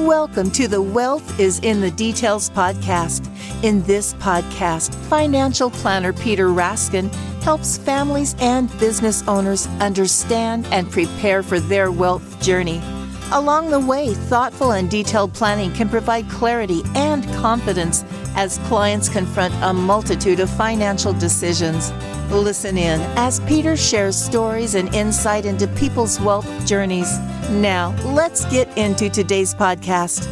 Welcome to the Wealth is in the Details podcast. In this podcast, financial planner Peter Raskin helps families and business owners understand and prepare for their wealth journey. Along the way, thoughtful and detailed planning can provide clarity and confidence as clients confront a multitude of financial decisions. Listen in as Peter shares stories and insight into people's wealth journeys. Now, let's get into today's podcast.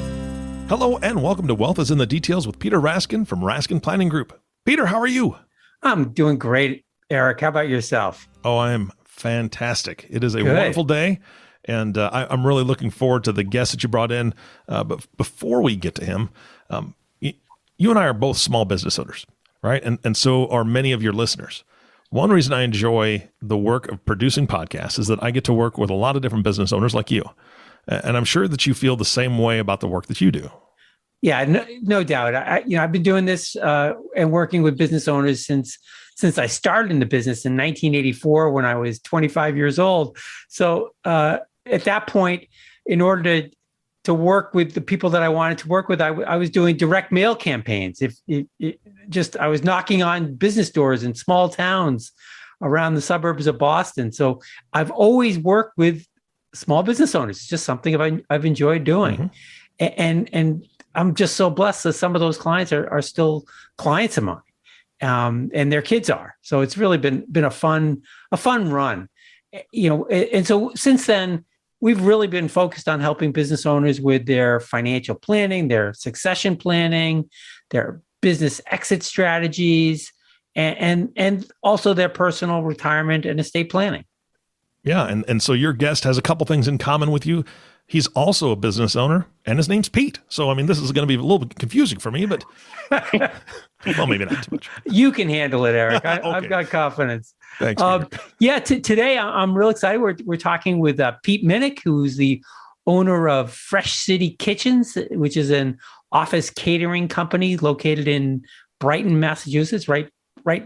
Hello and welcome to Wealth is in the Details with Peter Raskin from Raskin Planning Group. Peter, how are you? I'm doing great, Eric. How about yourself? Oh, I am fantastic. It is a wonderful day, and I'm really looking forward to the guest that you brought in. But before we get to him, you and I are both small business owners, right? And so are many of your listeners. One reason I enjoy the work of producing podcasts is that I get to work with a lot of different business owners like you. And I'm sure that you feel the same way about the work that you do. Yeah, no doubt. I've been doing this and working with business owners since I started in the business in 1984 when I was 25 years old. So at that point, in order to work with the people that I wanted to work with, I was doing direct mail campaigns. I was knocking on business doors in small towns around the suburbs of Boston. So I've always worked with small business owners. It's just something I've enjoyed doing. Mm-hmm. And I'm just so blessed that some of those clients are still clients of mine, and their kids are. So it's really been a fun run, and so since then, we've really been focused on helping business owners with their financial planning, their succession planning, their business exit strategies, and also their personal retirement and estate planning. Yeah. And so your guest has a couple things in common with you. He's also a business owner, and his name's Pete. So, I mean, this is going to be a little bit confusing for me, but well, maybe not too much. You can handle it, Eric. Okay. I've got confidence. Thanks. Today I'm real excited. We're talking with Pete Minich, who's the owner of Fresh City Kitchens, which is an office catering company located in Brighton, Massachusetts, right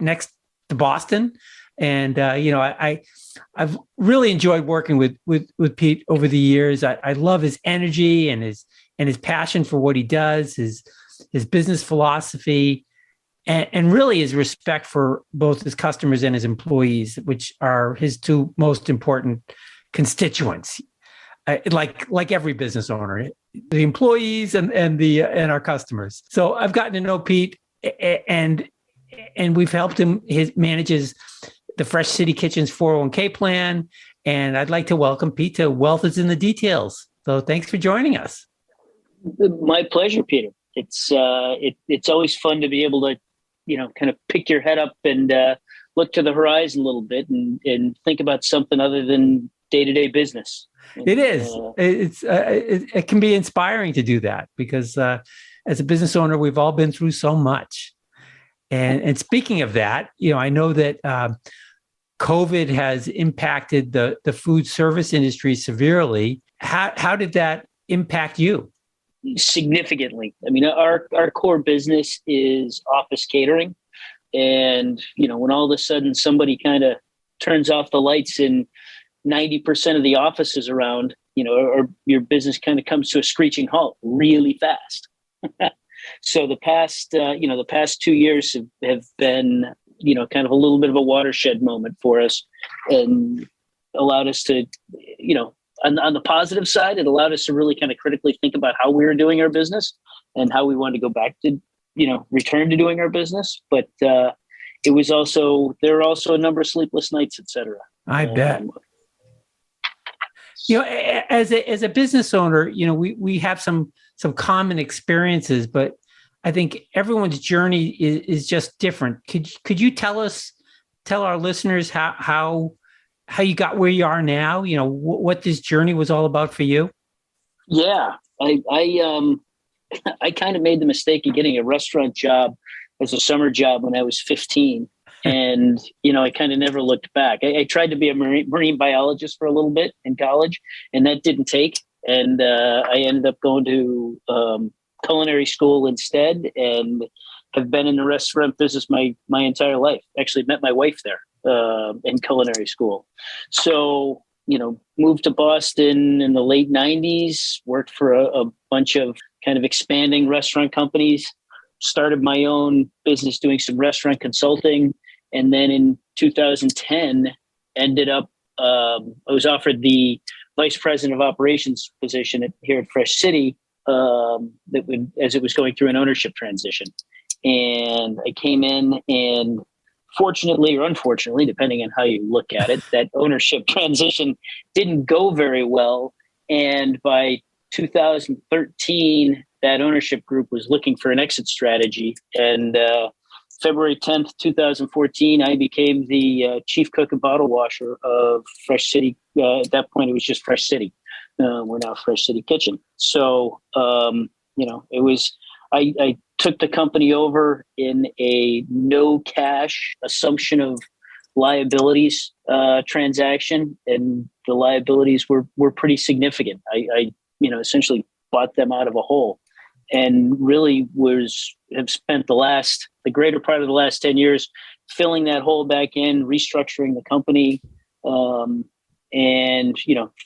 next to Boston. And I've really enjoyed working with Pete over the years. I love his energy and his passion for what he does, his business philosophy, and really his respect for both his customers and his employees, which are his two most important constituents. Like every business owner, the employees and our customers. So I've gotten to know Pete, and we've helped him manages the Fresh City Kitchens 401k plan. And I'd like to welcome Pete to Wealth is in the Details. So thanks for joining us. My pleasure, Peter. It's always fun to be able to, kind of pick your head up and look to the horizon a little bit and think about something other than day-to-day business. It is. It can be inspiring to do that because as a business owner, we've all been through so much. And speaking of that, I know that COVID has impacted the food service industry severely. How did that impact you? Significantly. I mean, our core business is office catering. And, when all of a sudden somebody kind of turns off the lights in 90% of the offices around, or your business kind of comes to a screeching halt really fast. So the past 2 years have been, kind of a little bit of a watershed moment for us, and allowed us to, on the positive side, it allowed us to really kind of critically think about how we were doing our business and how we wanted to go back to, return to doing our business. But there were also a number of sleepless nights, et cetera. I bet. As a business owner, we have some common experiences, but I think everyone's journey is just different. Could you tell our listeners how you got where you are now? What this journey was all about for you? Yeah, I kind of made the mistake of getting a restaurant job as a summer job when I was 15. And, I kind of never looked back. I tried to be a marine biologist for a little bit in college, and that didn't take. And I ended up going to culinary school instead, and have been in the restaurant business my entire life. Actually met my wife there in culinary school. So, moved to Boston in the late 90s, worked for a bunch of kind of expanding restaurant companies, started my own business doing some restaurant consulting. And then in 2010, ended up, I was offered the vice president of operations position here at Fresh City as it was going through an ownership transition. And I came in, and fortunately or unfortunately, depending on how you look at it, that ownership transition didn't go very well. And by 2013, that ownership group was looking for an exit strategy. And February 10th, 2014, I became the chief cook and bottle washer of Fresh City. At that point, it was just Fresh City. We're now Fresh City Kitchen. So, it was, I took the company over in a no cash assumption of liabilities transaction, and the liabilities were pretty significant. I essentially bought them out of a hole, and really have spent the greater part of the last 10 years filling that hole back in, restructuring the company, and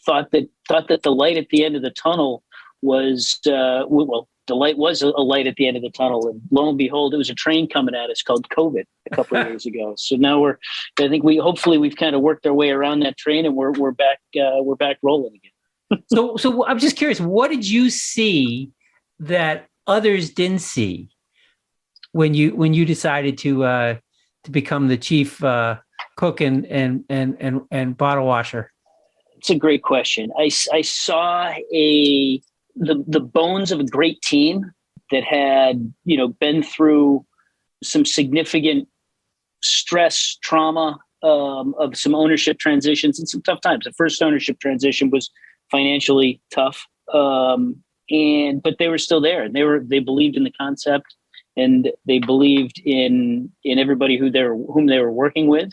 thought that the light at the end of the tunnel was the light was a light at the end of the tunnel, and lo and behold, it was a train coming at us called COVID a couple of years ago. So now I think hopefully we've kind of worked our way around that train, and we're back rolling again. So I'm just curious, what did you see that others didn't see when you decided to become the chief cook and bottle washer? It's a great question. I saw the bones of a great team that had, been through some significant stress, trauma, of some ownership transitions and some tough times. The first ownership transition was financially tough. But they were still there, and they believed in the concept, and they believed in everybody whom they were working with.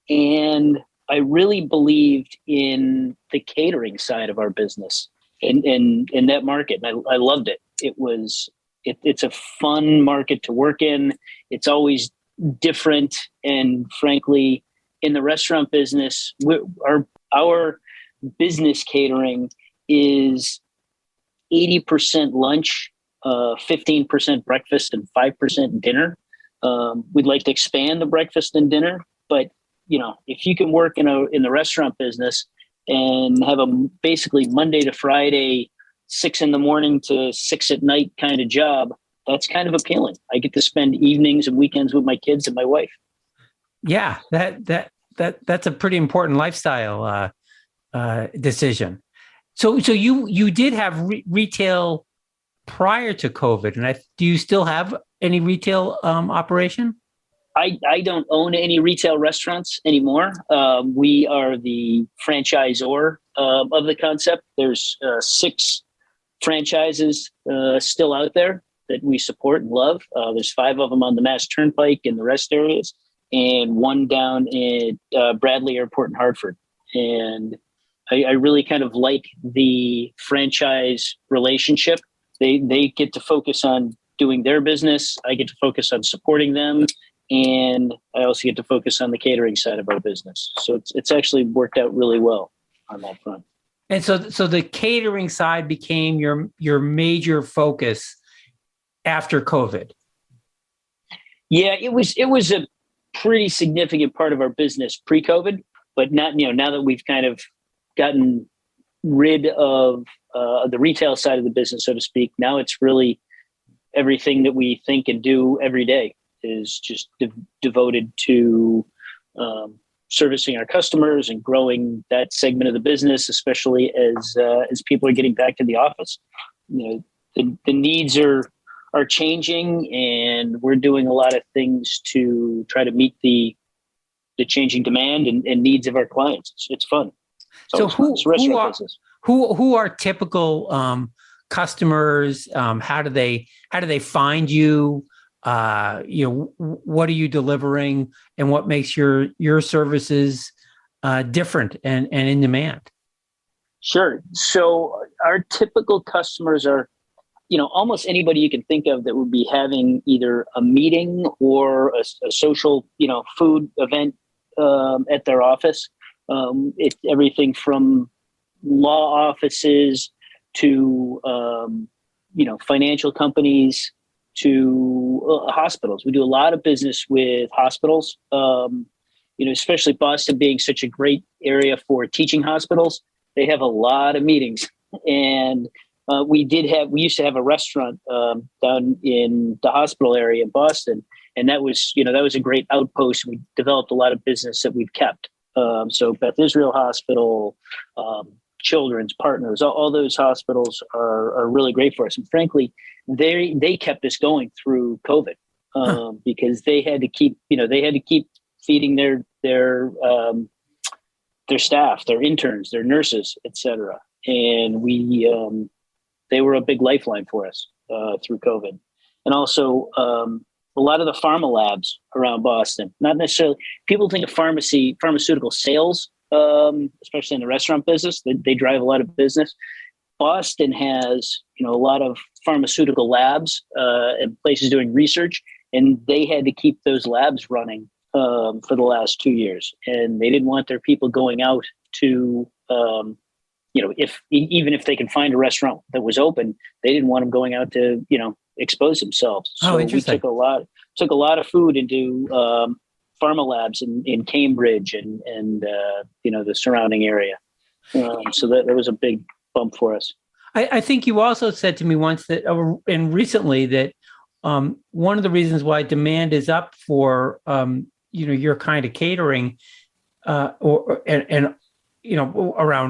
And I really believed in the catering side of our business and in that market. And I loved it. It's a fun market to work in. It's always different. And frankly, in the restaurant business, our business catering is 80% lunch, 15% breakfast, and 5% dinner. We'd like to expand the breakfast and dinner, but if you can work in the restaurant business and have a basically Monday to Friday, 6 a.m. to 6 p.m. kind of job, that's kind of appealing. I get to spend evenings and weekends with my kids and my wife. Yeah, that's a pretty important lifestyle decision. So you did have retail prior to COVID, and do you still have any retail operation? I don't own any retail restaurants anymore. We are the franchisor of the concept. There's 6 franchises still out there that we support and love. There's 5 of them on the Mass Turnpike in the rest areas, and 1 down in Bradley Airport in Hartford. And I really kind of like the franchise relationship. They get to focus on doing their business. I get to focus on supporting them. And I also get to focus on the catering side of our business. So it's actually worked out really well on that front. And so the catering side became your major focus after COVID. Yeah, it was a pretty significant part of our business pre-COVID, but not, now that we've kind of gotten rid of the retail side of the business, so to speak, now it's really everything that we think and do every day is just devoted to servicing our customers and growing that segment of the business, especially as people are getting back to the office. The needs are changing, and we're doing a lot of things to try to meet the changing demand and needs of our clients. It's fun. So who are typical customers? How do they find you? What are you delivering, and what makes your services different and in demand? Sure. So our typical customers are, almost anybody you can think of that would be having either a meeting or a social, food event at their office. It's everything from law offices to, financial companies to hospitals. We do a lot of business with hospitals, especially Boston being such a great area for teaching hospitals. They have a lot of meetings. And we used to have a restaurant down in the hospital area in Boston. And that was a great outpost. We developed a lot of business that we've kept. So Beth Israel Hospital, Children's Partners, all those hospitals are really great for us. And frankly, they kept us going through COVID because they had to keep feeding their staff, their interns, their nurses, et cetera. And they were a big lifeline for us through COVID. And also a lot of the pharma labs around Boston, not necessarily, people think of pharmaceutical sales, especially in the restaurant business, they drive a lot of business. Boston has, a lot of pharmaceutical labs and places doing research, and they had to keep those labs running for the last 2 years. And they didn't want their people going out to, even if they could find a restaurant that was open, they didn't want them going out to, expose themselves. So we took a lot of food into pharma labs in Cambridge and the surrounding area. So that was a big bump for us. I think you also said to me once that, and recently, that one of the reasons why demand is up for your kind of catering, around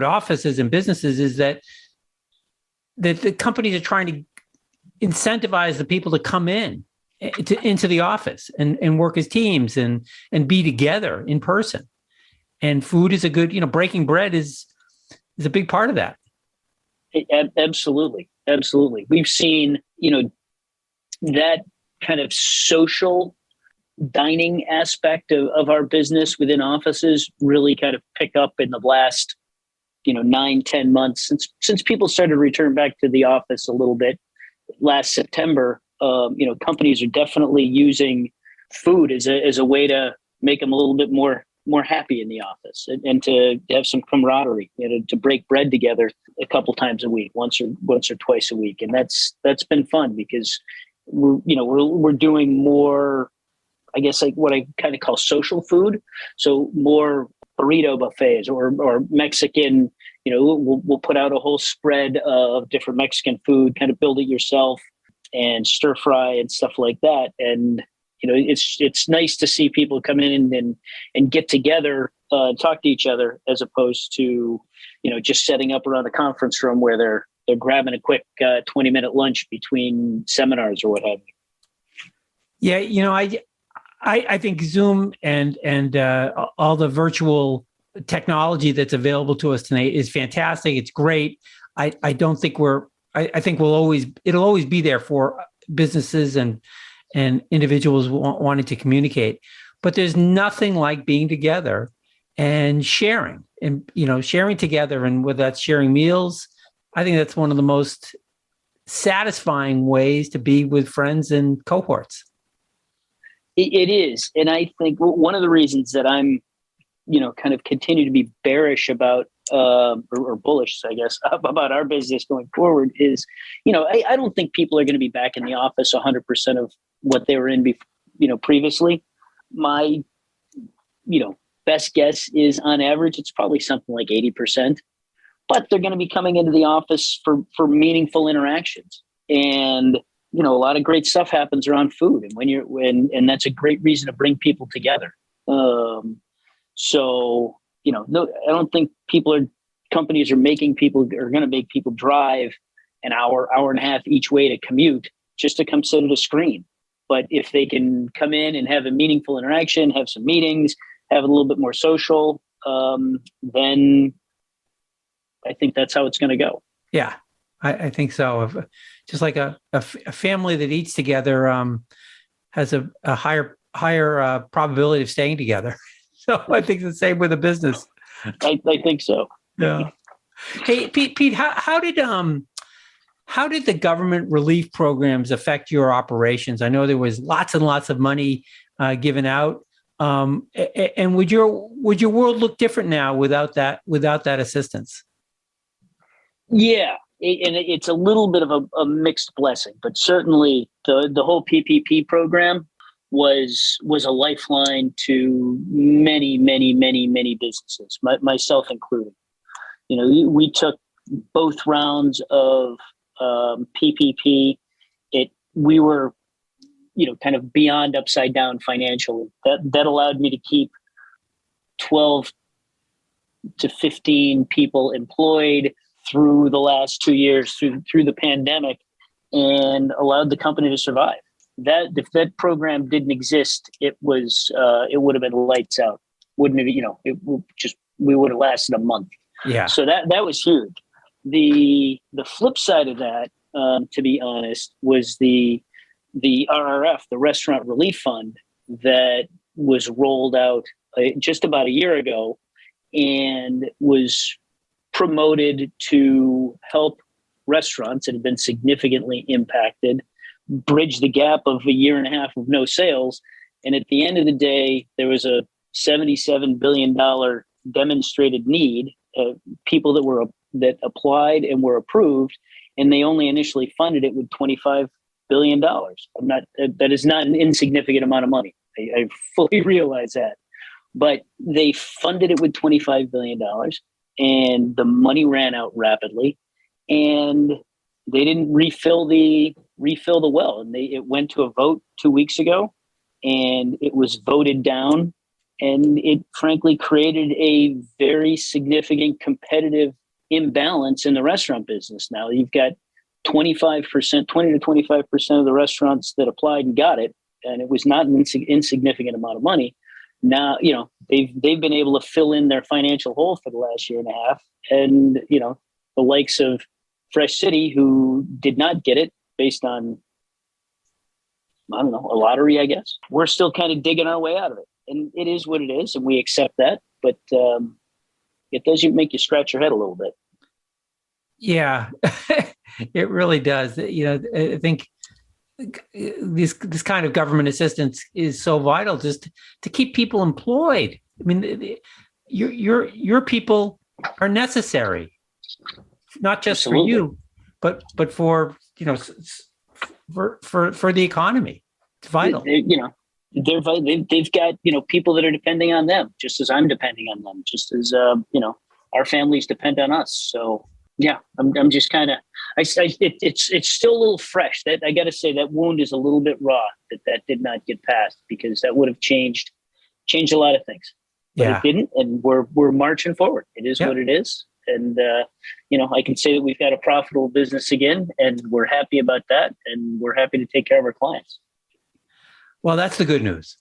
offices and businesses, is that the companies are trying to incentivize the people to come into the office and work as teams and be together in person. And food is a good, breaking bread is a big part of that. Absolutely. We've seen, that kind of social dining aspect of our business within offices really kind of pick up in the last, 9-10 months since people started to return back to the office a little bit last September. Companies are definitely using food as a way to make them a little bit more happy in the office and to have some camaraderie, to break bread together a couple times a week, once or twice a week. And that's been fun because we're doing more, I guess, like what I kind of call social food. So more burrito buffets or Mexican, we'll put out a whole spread of different Mexican food, kind of build it yourself and stir fry and stuff like that. And, it's nice to see people come in and get together, talk to each other, as opposed to, just setting up around a conference room where they're grabbing a quick 20-minute lunch between seminars or what have you. Yeah. I think Zoom and all the virtual technology that's available to us tonight is fantastic. It's great. I don't think I think it'll always be there for businesses and individuals wanting to communicate, but there's nothing like being together and sharing together. And whether that's sharing meals, I think that's one of the most satisfying ways to be with friends and cohorts. It is. And I think one of the reasons that I'm, kind of continue to be bearish about, or bullish, I guess, about our business going forward is, I don't think people are going to be back in the office 100% of what they were in, previously. My, best guess is on average, it's probably something like 80%, but they're going to be coming into the office for meaningful interactions. And, a lot of great stuff happens around food. And and that's a great reason to bring people together. So, no, I don't think companies are going to make people drive an hour and a half each way to commute just to come sit at a screen. But if they can come in and have a meaningful interaction, have some meetings, have a little bit more social, then I think that's how it's going to go. Yeah, I think so. Just like a family that eats together has a higher probability of staying together. So I think it's the same with a business. I think so. Yeah. Hey, Pete, how did the government relief programs affect your operations? I know there was lots and lots of money given out. And would your world look different now without that assistance? Yeah, and it's a little bit of a mixed blessing, but certainly the whole PPP program was a lifeline to many, many, many, many businesses, myself included. We took both rounds of PPP. We were, kind of beyond upside down financially. That allowed me to keep 12 to 15 people employed through the last 2 years, through the pandemic, and allowed the company to survive. That if that program didn't exist, it would have been lights out. Wouldn't it? We would have lasted a month. Yeah. So that was huge. The flip side of that, to be honest, was the RRF, the Restaurant Relief Fund, that was rolled out just about a year ago and was promoted to help restaurants that have been significantly impacted bridge the gap of a year and a half of no sales. And at the end of the day, there was a $77 billion demonstrated need, people that applied and were approved, and they only initially funded it with $25 billion. That is not an insignificant amount of money. I fully realize that, but they funded it with $25 billion, and the money ran out rapidly, and they didn't refill the well. And it went to a vote 2 weeks ago, and it was voted down, and it frankly created a very significant competitive imbalance in the restaurant business. Now you've got 20 to 25% of the restaurants that applied and got it, and it was not an insignificant amount of money. Now, they've been able to fill in their financial hole for the last year and a half, and the likes of Fresh City, who did not get it based on, I don't know, a lottery, I guess. We're still kind of digging our way out of it, and it is what it is, and we accept that. But it does make you scratch your head a little bit. Yeah, it really does. I think this kind of government assistance is so vital just to keep people employed. I mean, your people are necessary, not just Absolutely. for you, but for for the economy. It's vital. They've got people that are depending on them, just as I'm depending on them, just as our families depend on us. So yeah, I'm just kind of it's still a little fresh. That I got to say, that wound is a little bit raw. That did not get passed, because that would have changed a lot of things. But Yeah. It didn't, and we're marching forward. It is what it is, and I can say that we've got a profitable business again, and we're happy about that, and we're happy to take care of our clients. Well, that's the good news.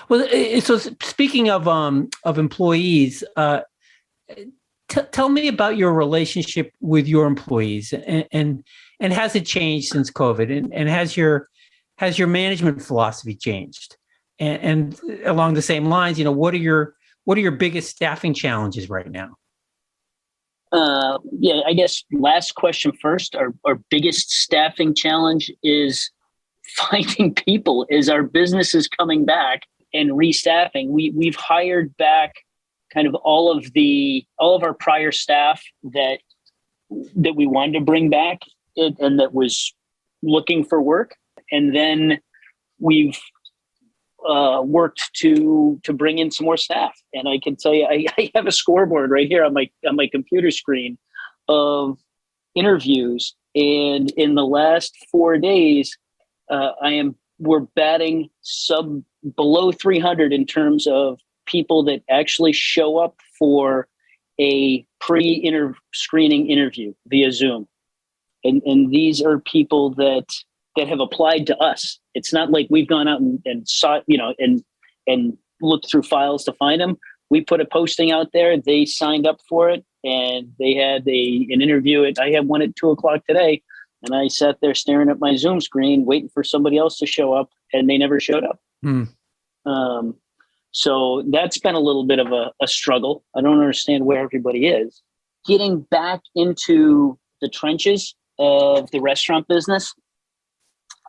Well, so speaking of employees, tell me about your relationship with your employees, and has it changed since COVID? And has your management philosophy changed? And along the same lines, what are your biggest staffing challenges right now? I guess last question first. Our biggest staffing challenge is finding people as our business is coming back and restaffing. We've hired back kind of all of our prior staff that we wanted to bring back and that was looking for work. And then we've worked to bring in some more staff. And I can tell you, I have a scoreboard right here on my computer screen of interviews. And in the last 4 days, we're batting below 300 in terms of people that actually show up for a pre-screening interview via Zoom. And these are people that have applied to us. It's not like we've gone out and sought, and looked through files to find them. We put a posting out there. They signed up for it, and they had an interview. I had one at 2:00 today, and I sat there staring at my Zoom screen, waiting for somebody else to show up, and they never showed up. So that's been a little bit of a struggle. I don't understand where everybody is. Getting back into the trenches of the restaurant business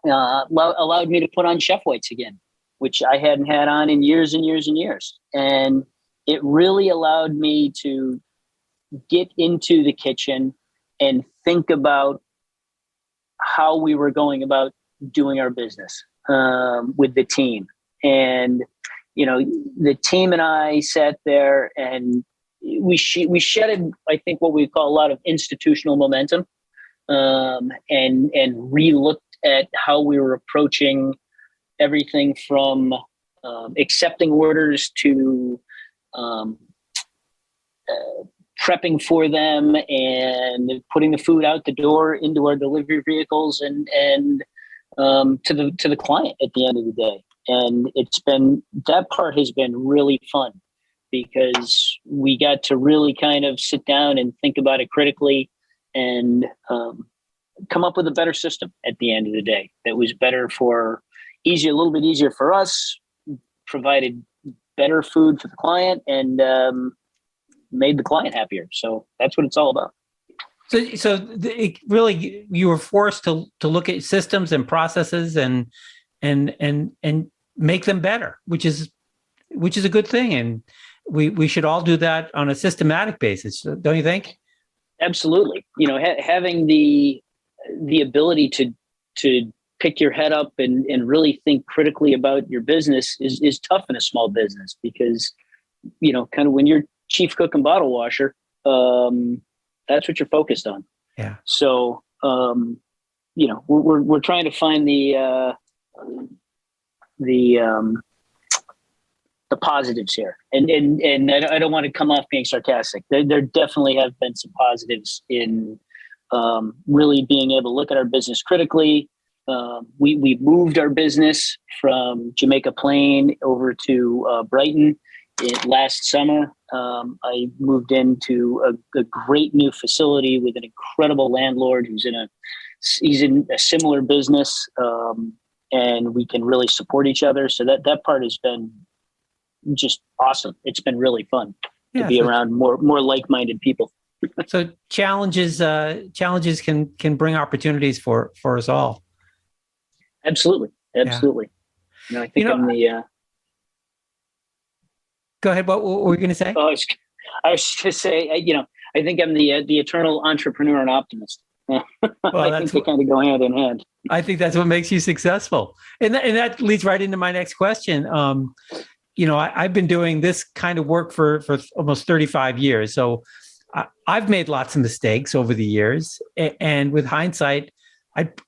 allowed me to put on chef whites again. which I hadn't had on in years and years and years. And it really allowed me to get into the kitchen and think about how we were going about doing our business with the team. And, the team and I sat there and we shedded, I think, what we call a lot of institutional momentum, and re-looked at how we were approaching everything from accepting orders to prepping for them and putting the food out the door into our delivery vehicles and to the client at the end of the day. And that part has been really fun because we got to really kind of sit down and think about it critically and come up with a better system at the end of the day that was better a little bit easier for us, provided better food for the client, and made the client happier. So that's what it's all about. So it really, you were forced to look at systems and processes and make them better, which is a good thing. And we should all do that on a systematic basis, don't you think? Absolutely. Having the ability to pick your head up and really think critically about your business is tough in a small business because, kind of when you're chief cook and bottle washer, that's what you're focused on. Yeah. So, we're trying to find the positives here, and I don't want to come off being sarcastic. There definitely have been some positives in really being able to look at our business critically. We moved our business from Jamaica Plain over to Brighton last summer. I moved into a great new facility with an incredible landlord who's he's in a similar business, and we can really support each other. So that part has been just awesome. It's been really fun to be around more like-minded people. So challenges can bring opportunities for us all. Absolutely. I think I'm the. Go ahead. What were you going to say? I was going to say, I think I'm the eternal entrepreneur and optimist. Well, I think they kind of go hand in hand. I think that's what makes you successful, and that leads right into my next question. I've been doing this kind of work for almost 35 years, so I've made lots of mistakes over the years, and with hindsight,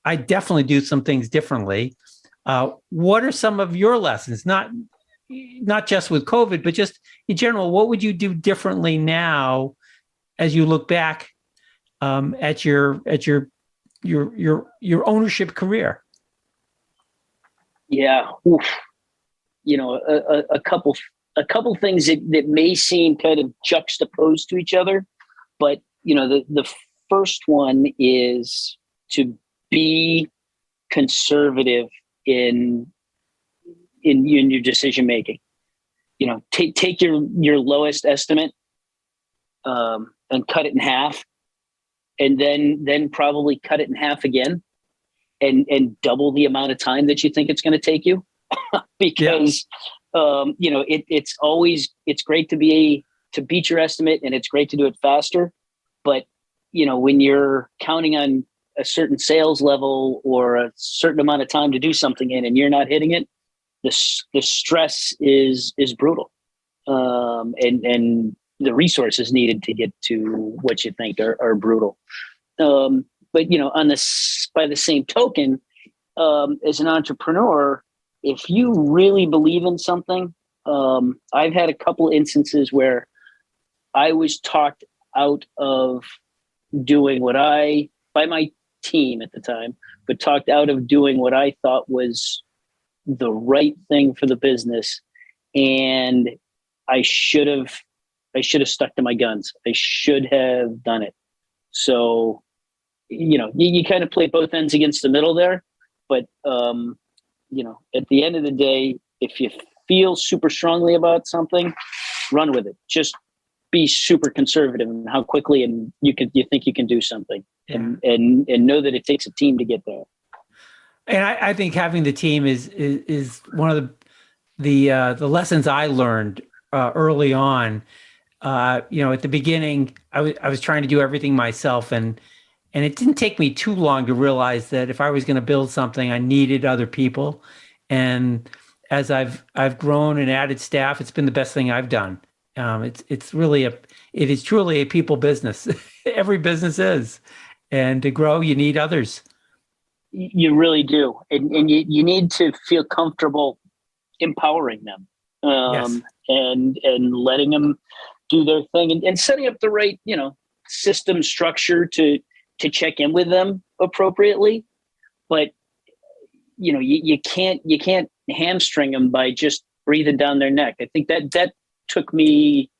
I definitely do some things differently. What are some of your lessons? Not just with COVID, but just in general, what would you do differently now as you look back at your ownership career? Yeah. Oof. A couple things that may seem kind of juxtaposed to each other, but the first one is to be conservative in your decision making. Take your lowest estimate and cut it in half, and then probably cut it in half again, and double the amount of time that you think it's going to take you, because it's great to beat your estimate, and it's great to do it faster, but when you're counting on a certain sales level or a certain amount of time to do something in, and you're not hitting it, the stress is brutal, and the resources needed to get to what you think are brutal. But by the same token, as an entrepreneur, if you really believe in something, I've had a couple instances where I was talked out of doing by my team at the time, but talked out of doing what I thought was the right thing for the business. And I should have stuck to my guns. I should have done it. So, you kind of play both ends against the middle there, but, at the end of the day, if you feel super strongly about something, run with it. Just be super conservative in how quickly and you think you can do something, and know that it takes a team to get there. And I think having the team is one of the lessons I learned early on. At the beginning, I was trying to do everything myself, and it didn't take me too long to realize that if I was going to build something, I needed other people. And as I've grown and added staff, it's been the best thing I've done. It is truly a people business. Every business is, and to grow, you need others. You really do, and you need to feel comfortable empowering them, Yes. and letting them do their thing, and setting up the right system structure to check in with them appropriately. But you can't hamstring them by just breathing down their neck. I think that took me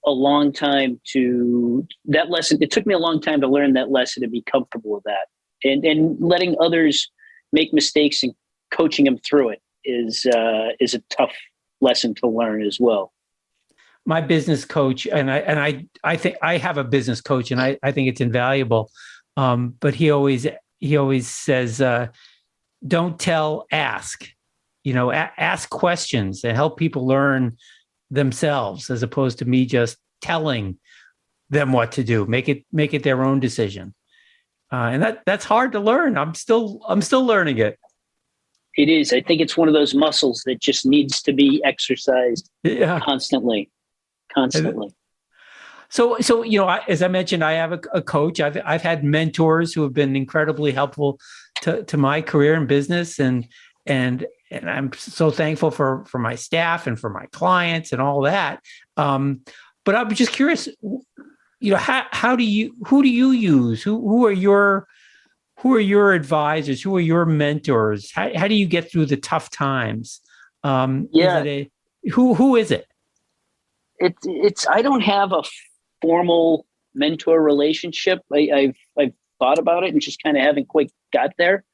a long time it took me a long time to learn that lesson, to be comfortable with that, and letting others make mistakes and coaching them through it is a tough lesson to learn as well. My business coach, and I think I have a business coach, and I think it's invaluable. But he always says, don't tell, ask. Ask questions and help people learn themselves, as opposed to me just telling them what to do. Make it their own decision. And that's hard to learn. I'm still learning it. It is. I think it's one of those muscles that just needs to be exercised constantly. So as I mentioned, I have a coach. I've had mentors who have been incredibly helpful to my career and business, and I'm so thankful for my staff and for my clients and all that. But I'm just curious, who do you use? Who are your advisors? Who are your mentors? How do you get through the tough times? Who is it? It's I don't have a formal mentor relationship. I've thought about it and just kind of haven't quite got there.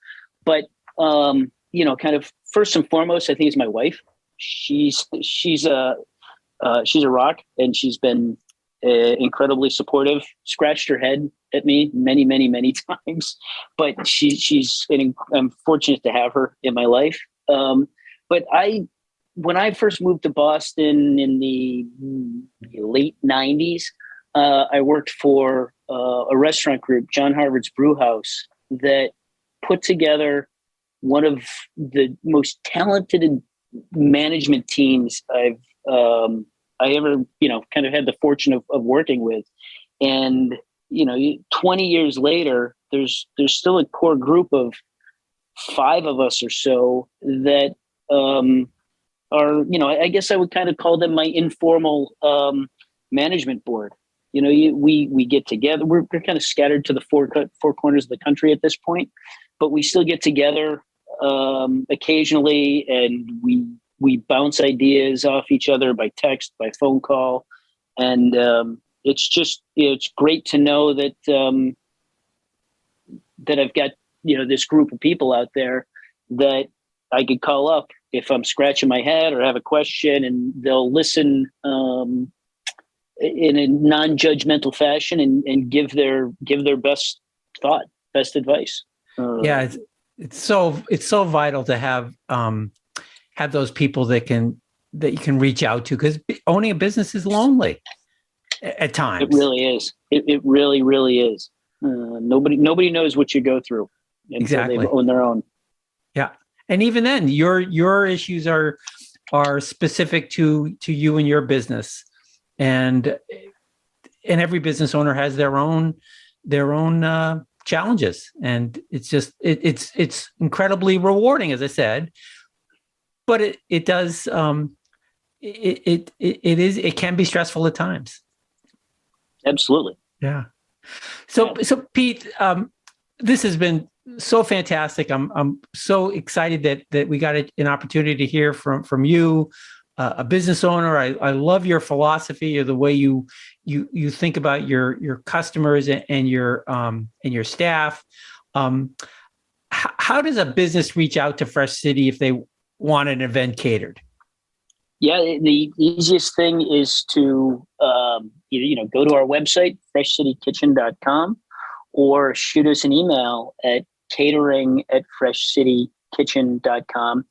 But kind of first and foremost, I think it's my wife. She's a rock, and she's been incredibly supportive. Scratched her head at me many, many, many times, but I'm fortunate to have her in my life. But when I first moved to Boston in the late 90s, I worked for a restaurant group, John Harvard's Brew House, that put together one of the most talented management teams I ever, kind of had the fortune of working with. And, 20 years later, there's still a core group of 5 of us or so that are, I guess I would kind of call them my informal management board. We get together. We're kind of scattered to the four corners of the country at this point, but we still get together occasionally, and we bounce ideas off each other by text, by phone call, and it's great to know that that I've got this group of people out there that I could call up if I'm scratching my head or have a question, and they'll listen in a non-judgmental fashion and give their best thought, best advice. It's so vital to have those people that you can reach out to, because owning a business is lonely at times. It really is. It really, really is. Nobody knows what you go through until they own their own. Yeah. And even then, your issues are specific to you and your business, and every business owner has their own challenges, and it's incredibly rewarding, as I said, but it does it can be stressful at times. Absolutely. Yeah. So Pete, this has been so fantastic. I'm so excited that we got an opportunity to hear from you, a business owner. I love your philosophy, or the way you think about your customers and your staff. How does a business reach out to Fresh City if they want an event catered? Yeah, the easiest thing is to go to our website, freshcitykitchen.com, or shoot us an email at catering@freshcitykitchen.com.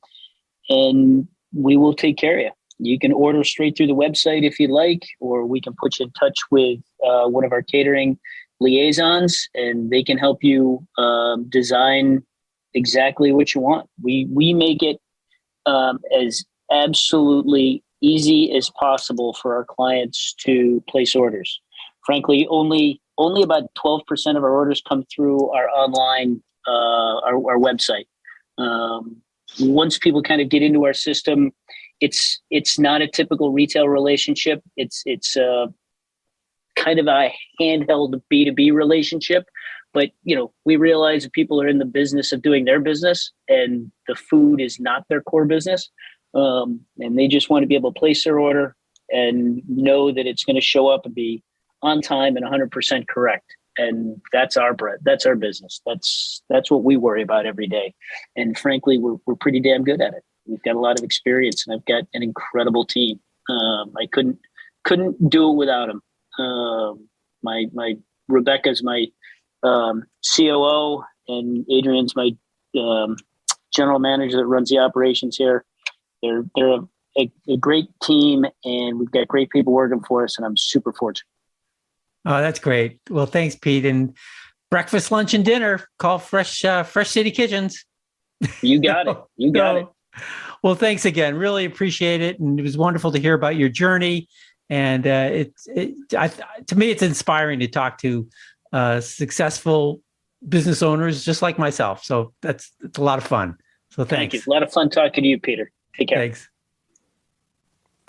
And we will take care of you. You can order straight through the website if you like, or we can put you in touch with one of our catering liaisons, and they can help you design exactly what you want. We make it as absolutely easy as possible for our clients to place orders. Frankly, only about 12% of our orders come through our online our website. Once people kind of get into our system, it's not a typical retail relationship. It's kind of a handheld B2B relationship. But, we realize that people are in the business of doing their business, and the food is not their core business. And they just want to be able to place their order and know that it's going to show up and be on time and 100% correct. And that's our bread. That's our business. That's what we worry about every day. And frankly, we're pretty damn good at it. We've got a lot of experience, and I've got an incredible team. I couldn't do it without them. My Rebecca's my COO, and Adrian's my general manager that runs the operations here. They're a great team, and we've got great people working for us, and I'm super fortunate. Oh, that's great. Well, thanks, Pete. And breakfast, lunch, and dinner, call Fresh City Kitchens. You got it. You got it. Well, thanks again. Really appreciate it. And it was wonderful to hear about your journey. And to me, it's inspiring to talk to successful business owners just like myself. So it's a lot of fun. So thanks. Thank you. A lot of fun talking to you, Peter. Take care. Thanks.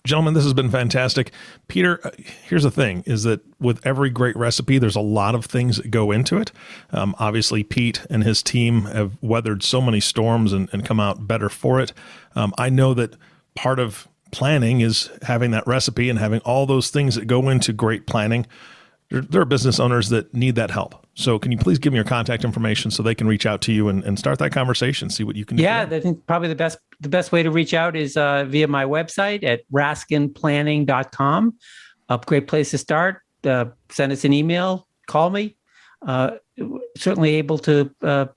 Gentlemen, this has been fantastic. Peter, here's the thing, is that with every great recipe, there's a lot of things that go into it. Obviously, Pete and his team have weathered so many storms and come out better for it. I know that part of planning is having that recipe and having all those things that go into great planning. There are business owners that need that help. So can you please give me your contact information so they can reach out to you and start that conversation, see what you can do? Yeah, I think probably the best way to reach out is via my website at raskinplanning.com. A great place to start. Send us an email, call me. Certainly able to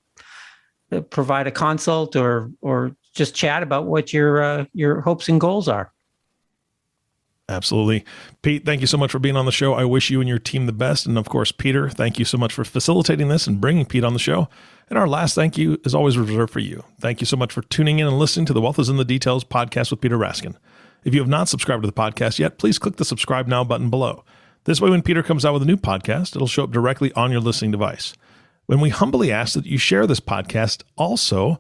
provide a consult or just chat about what your hopes and goals are. Absolutely. Pete, thank you so much for being on the show. I wish you and your team the best. And of course, Peter, thank you so much for facilitating this and bringing Pete on the show. And our last thank you is always reserved for you. Thank you so much for tuning in and listening to the Wealth is in the Details podcast with Peter Raskin. If you have not subscribed to the podcast yet, please click the subscribe now button below. This way, when Peter comes out with a new podcast, it'll show up directly on your listening device. When we humbly ask that you share this podcast, also,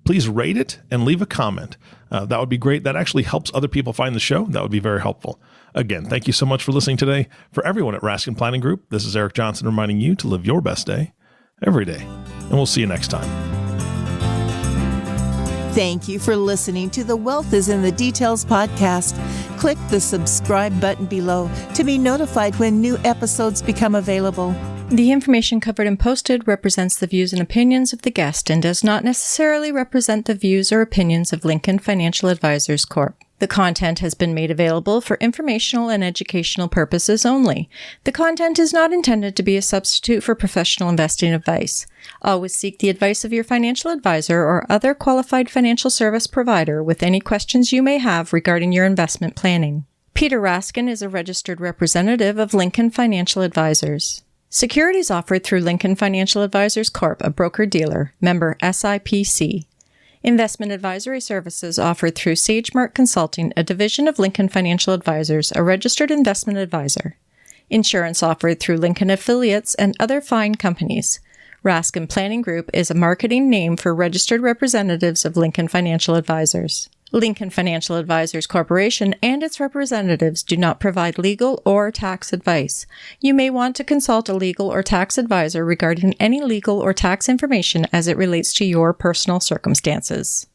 please rate it and leave a comment. That would be great. That actually helps other people find the show. That would be very helpful. Again, thank you so much for listening today. For everyone at Raskin Planning Group, this is Eric Johnson reminding you to live your best day every day. And we'll see you next time. Thank you for listening to the Wealth is in the Details podcast. Click the subscribe button below to be notified when new episodes become available. The information covered and posted represents the views and opinions of the guest and does not necessarily represent the views or opinions of Lincoln Financial Advisors Corp. The content has been made available for informational and educational purposes only. The content is not intended to be a substitute for professional investing advice. Always seek the advice of your financial advisor or other qualified financial service provider with any questions you may have regarding your investment planning. Peter Raskin is a registered representative of Lincoln Financial Advisors. Securities offered through Lincoln Financial Advisors Corp., a broker-dealer, member SIPC. Investment advisory services offered through SageMark Consulting, a division of Lincoln Financial Advisors, a registered investment advisor. Insurance offered through Lincoln affiliates and other fine companies. Raskin Planning Group is a marketing name for registered representatives of Lincoln Financial Advisors. Lincoln Financial Advisors Corporation and its representatives do not provide legal or tax advice. You may want to consult a legal or tax advisor regarding any legal or tax information as it relates to your personal circumstances.